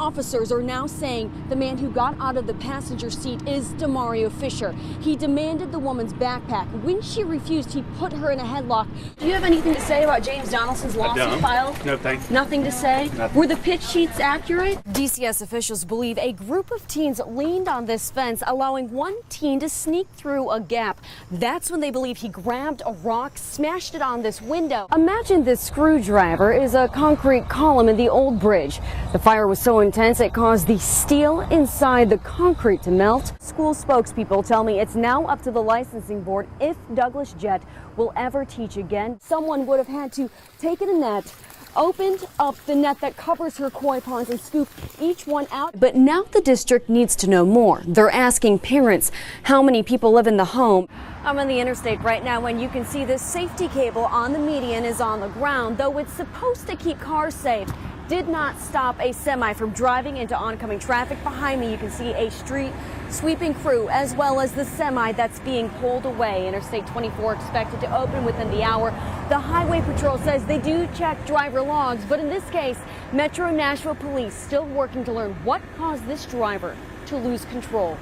officers are now saying the man who got out of the passenger seat is Demario Fisher. He demanded the woman's backpack. When she refused, he put her in a headlock. Do you have anything to say about James Donaldson's lawsuit filed? No, thanks. Nothing to say? Nothing. Were the pitch sheets accurate? DCS officials believe a group of teens leaned on this fence, allowing one teen to sneak through a gap. That's when they believe he grabbed a rock, smashed it on this window. Imagine this screwdriver is a concrete column in the old bridge. The fire was so intense it caused the steel inside the concrete to melt. School spokespeople tell me it's now up to the licensing board if Douglas Jett will ever teach again. Someone would have had to take a net, opened up the net that covers her koi ponds and scoop each one out. But now the district needs to know more. They're asking parents how many people live in the home. I'm on the interstate right now and you can see this safety cable on the median is on the ground, though it's supposed to keep cars safe. Did not stop a semi from driving into oncoming traffic. Behind me you can see a street sweeping crew as well as the semi that's being pulled away. Interstate 24 expected to open within the hour. The Highway Patrol says they do check driver logs, but in this case, Metro Nashville police still working to learn what caused this driver to lose control.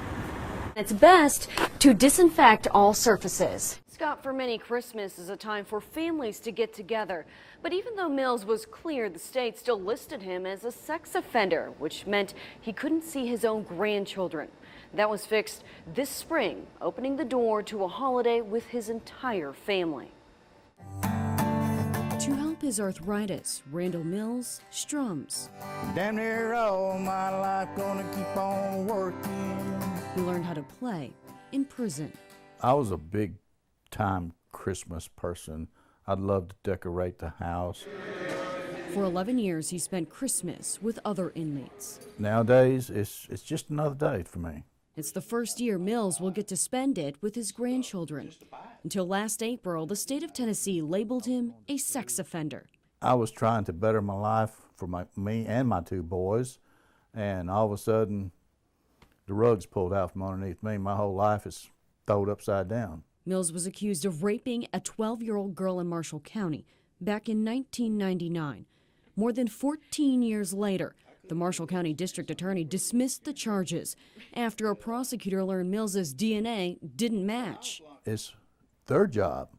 It's best to disinfect all surfaces. Scott, for many, Christmas is a time for families to get together. But even though Mills was cleared, the state still listed him as a sex offender, which meant he couldn't see his own grandchildren. That was fixed this spring, opening the door to a holiday with his entire family. To help his arthritis, Randall Mills strums. Damn near all my life, gonna keep on working. He learned how to play in prison. I was a big time Christmas person. I'd love to decorate the house. For 11 years, he spent Christmas with other inmates. Nowadays, it's just another day for me. It's the first year Mills will get to spend it with his grandchildren. Until last April, the state of Tennessee labeled him a sex offender. I was trying to better my life for me and my two boys, and all of a sudden, the rug's pulled out from underneath me. My whole life is thrown upside down. Mills was accused of raping a 12-year-old girl in Marshall County back in 1999. More than 14 years later, the Marshall County District Attorney dismissed the charges after a prosecutor learned Mills's DNA didn't match. It's their job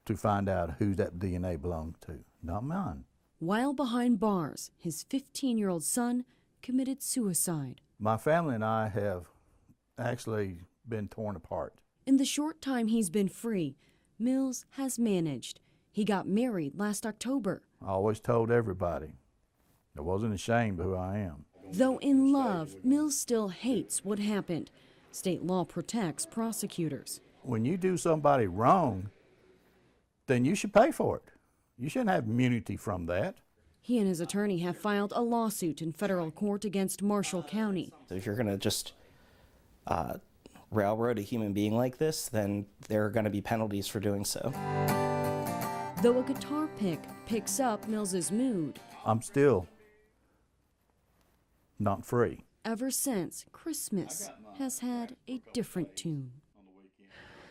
to find out who that DNA belonged to, not mine. While behind bars, his 15-year-old son committed suicide. My family and I have actually been torn apart. In the short time he's been free, Mills has managed. He got married last October. I always told everybody I wasn't ashamed of who I am. Though in love, Mills still hates what happened. State law protects prosecutors. When you do somebody wrong, then you should pay for it. You shouldn't have immunity from that. He and his attorney have filed a lawsuit in federal court against Marshall County. If you're going to just railroad a human being like this, then there are going to be penalties for doing so. Though a guitar pick picks up Mills's mood, I'm still not free. Ever since, Christmas has had a different tune.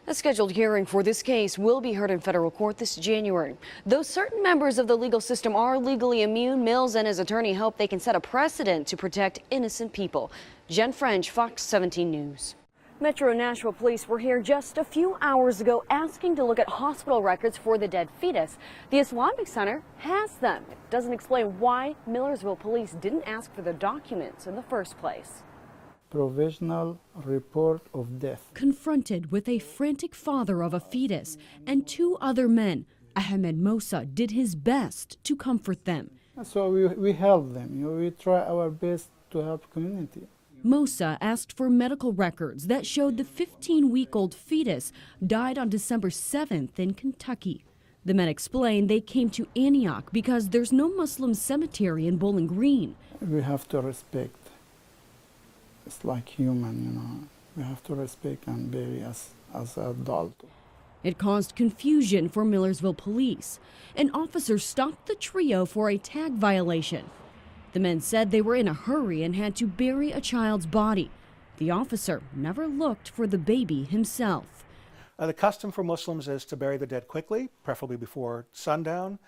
A scheduled hearing for this case will be heard in federal court this January. Though certain members of the legal system are legally immune, Mills and his attorney hope they can set a precedent to protect innocent people. Jen French, Fox 17 News. Metro Nashville police were here just a few hours ago asking to look at hospital records for the dead fetus. The Islamic Center has them. It doesn't explain why Millersville police didn't ask for the documents in the first place. Provisional report of death. Confronted with a frantic father of a fetus and two other men, Ahmed Mosa did his best to comfort them. So we help them. We try our best to help community. Mosa asked for medical records that showed the 15-week-old fetus died on December 7th in Kentucky. The men explained they came to Antioch because there's no Muslim cemetery in Bowling Green. We have to respect. It's like human, We have to respect and bury as adult. It caused confusion for Millersville police. An officer stopped the trio for a tag violation. The men said they were in a hurry and had to bury a child's body. The officer never looked for the baby himself. The custom for Muslims is to bury the dead quickly, preferably before sundown.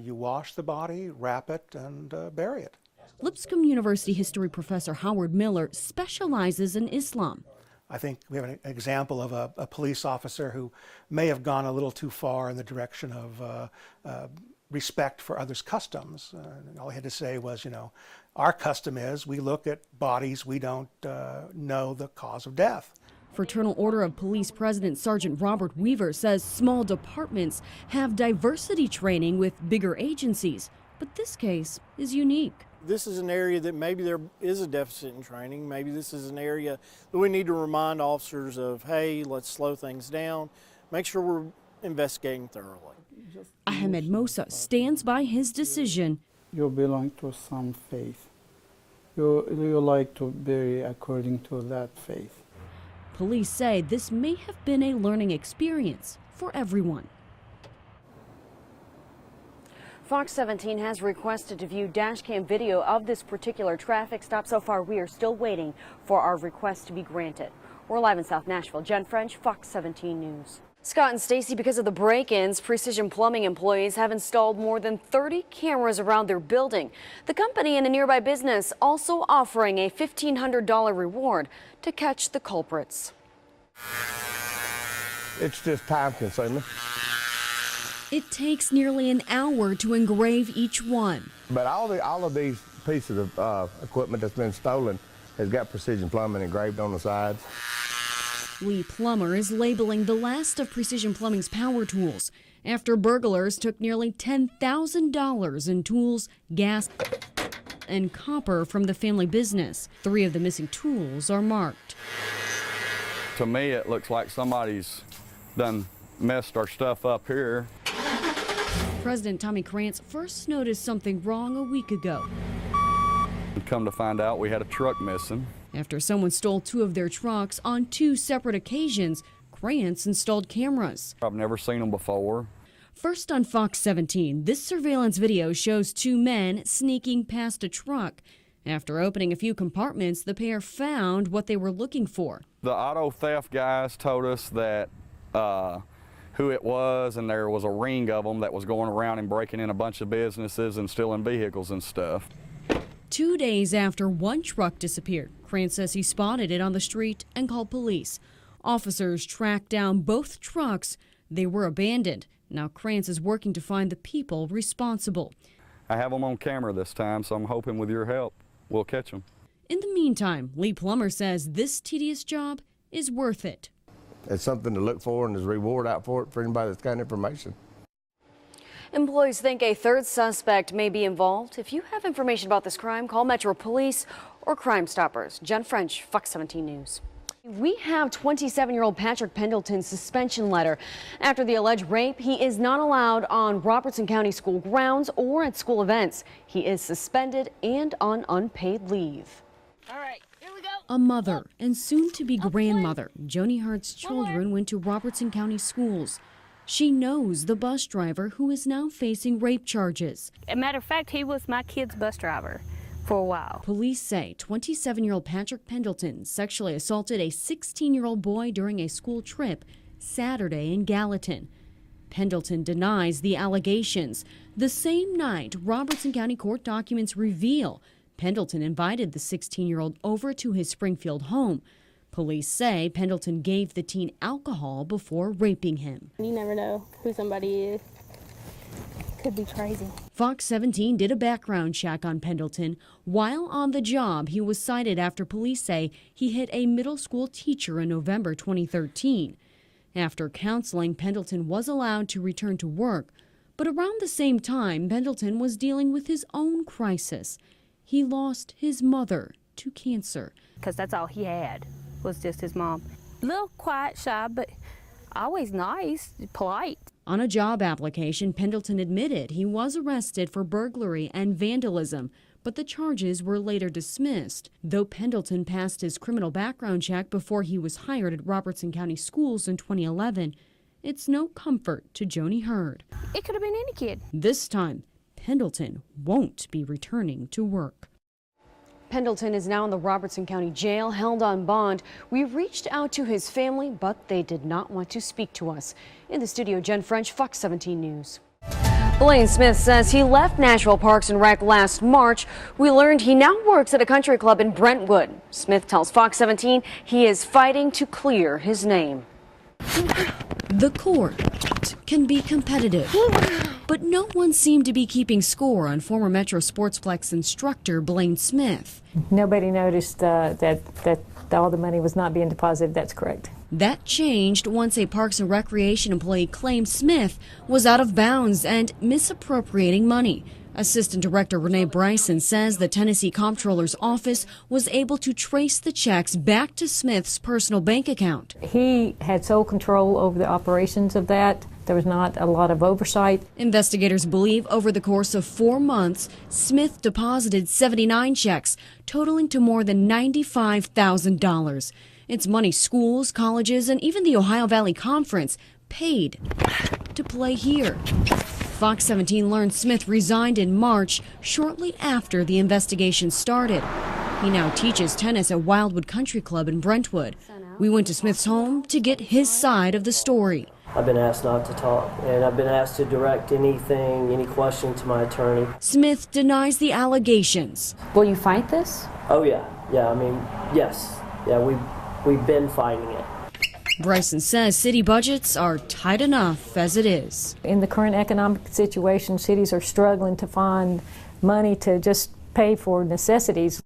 You wash the body, wrap it, and bury it. Lipscomb University history professor Howard Miller specializes in Islam. I think we have an example of a police officer who may have gone a little too far in the direction of respect for others' customs. And all he had to say was, our custom is we look at bodies, we don't know the cause of death. Fraternal Order of Police President Sergeant Robert Weaver says small departments have diversity training with bigger agencies, but this case is unique. This is an area that maybe there is a deficit in training. Maybe this is an area that we need to remind officers of, hey, let's slow things down, make sure we're investigating thoroughly. Ahmed Mosa stands by his decision. You belong to some faith. You like to bury according to that faith. Police say this may have been a learning experience for everyone. Fox 17 has requested to view dashcam video of this particular traffic stop. So far, we are still waiting for our request to be granted. We're live in South Nashville. Jen French, Fox 17 News. Scott and Stacy, because of the break-ins, Precision Plumbing employees have installed more than 30 cameras around their building. The company and a nearby business also offering a $1,500 reward to catch the culprits. It's just time consuming. It takes nearly an hour to engrave each one. But all of these pieces of equipment that's been stolen has got Precision Plumbing engraved on the sides. Lee Plummer is labeling the last of Precision Plumbing's power tools after burglars took nearly $10,000 in tools, gas, and copper from the family business. 3 of the missing tools are marked. To me, it looks like somebody's done messed our stuff up here. President Tommy Krantz first noticed something wrong a week ago. Come to find out, we had a truck missing. After someone stole 2 of their trucks on 2 separate occasions, Krantz installed cameras. I've never seen them before. First on Fox 17, this surveillance video shows 2 men sneaking past a truck. After opening a few compartments, the pair found what they were looking for. The auto theft guys told us that who it was, and there was a ring of them that was going around and breaking in a bunch of businesses and stealing vehicles and stuff. 2 days after one truck disappeared, Krantz says he spotted it on the street and called police. Officers tracked down both trucks. They were abandoned. Now Krantz is working to find the people responsible. I have them on camera this time, so I'm hoping with your help we'll catch them. In the meantime, Lee Plummer says this tedious job is worth it. It's something to look for, and there's a reward out for it for anybody that's got information. Employees think a 3rd suspect may be involved. If you have information about this crime, call Metro Police or Crime Stoppers. Jen French, Fox 17 News. We have 27-year-old Patrick Pendleton's suspension letter. After the alleged rape, he is not allowed on Robertson County school grounds or at school events. He is suspended and on unpaid leave. All right, here we go. A mother and soon-to-be grandmother, Joni Hart's children went to Robertson County schools. She knows the bus driver who is now facing rape charges. As a matter of fact, he was my kid's bus driver for a while. Police say 27-year-old Patrick Pendleton sexually assaulted a 16-year-old boy during a school trip Saturday in Gallatin. Pendleton denies the allegations. The same night, Robertson County court documents reveal Pendleton invited the 16-year-old over to his Springfield home. Police say Pendleton gave the teen alcohol before raping him. You never know who somebody is. Could be crazy. Fox 17 did a background check on Pendleton. While on the job, he was cited after police say he hit a middle school teacher in November 2013. After counseling, Pendleton was allowed to return to work. But around the same time, Pendleton was dealing with his own crisis. He lost his mother to cancer. Because that's all he had, was just his mom. A little quiet, shy, but always nice, polite. On a job application, Pendleton admitted he was arrested for burglary and vandalism, but the charges were later dismissed. Though Pendleton passed his criminal background check before he was hired at Robertson County Schools in 2011, it's no comfort to Joni Hurd. It could have been any kid. This time, Pendleton won't be returning to work. Pendleton is now in the Robertson County Jail, held on bond. We reached out to his family, but they did not want to speak to us. In the studio, Jen French, Fox 17 News. Blaine Smith says he left Nashville Parks and Rec last March. We learned he now works at a country club in Brentwood. Smith tells Fox 17 he is fighting to clear his name. The court can be competitive, but no one seemed to be keeping score on former Metro Sportsplex instructor Blaine Smith. Nobody noticed that all the money was not being deposited. That's correct. That changed once a Parks and Recreation employee claimed Smith was out of bounds and misappropriating money. Assistant Director Renee Bryson says the Tennessee Comptroller's office was able to trace the checks back to Smith's personal bank account. He had sole control over the operations of that. There was not a lot of oversight. Investigators believe over the course of 4 months, Smith deposited 79 checks, totaling to more than $95,000. It's money schools, colleges, and even the Ohio Valley Conference paid to play here. Fox 17 learned Smith resigned in March, shortly after the investigation started. He now teaches tennis at Wildwood Country Club in Brentwood. We went to Smith's home to get his side of the story. I've been asked not to talk, and I've been asked to direct any question to my attorney. Smith denies the allegations. Will you fight this? Oh yeah, I mean, yes. Yeah, we've been fighting it. Bryson says city budgets are tight enough as it is. In the current economic situation, cities are struggling to find money to just pay for necessities.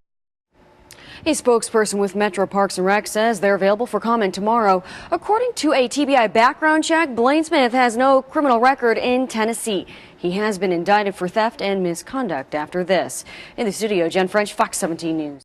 A spokesperson with Metro Parks and Rec says they're available for comment tomorrow. According to a TBI background check, Blaine Smith has no criminal record in Tennessee. He has been indicted for theft and misconduct after this. In the studio, Jen French, Fox 17 News.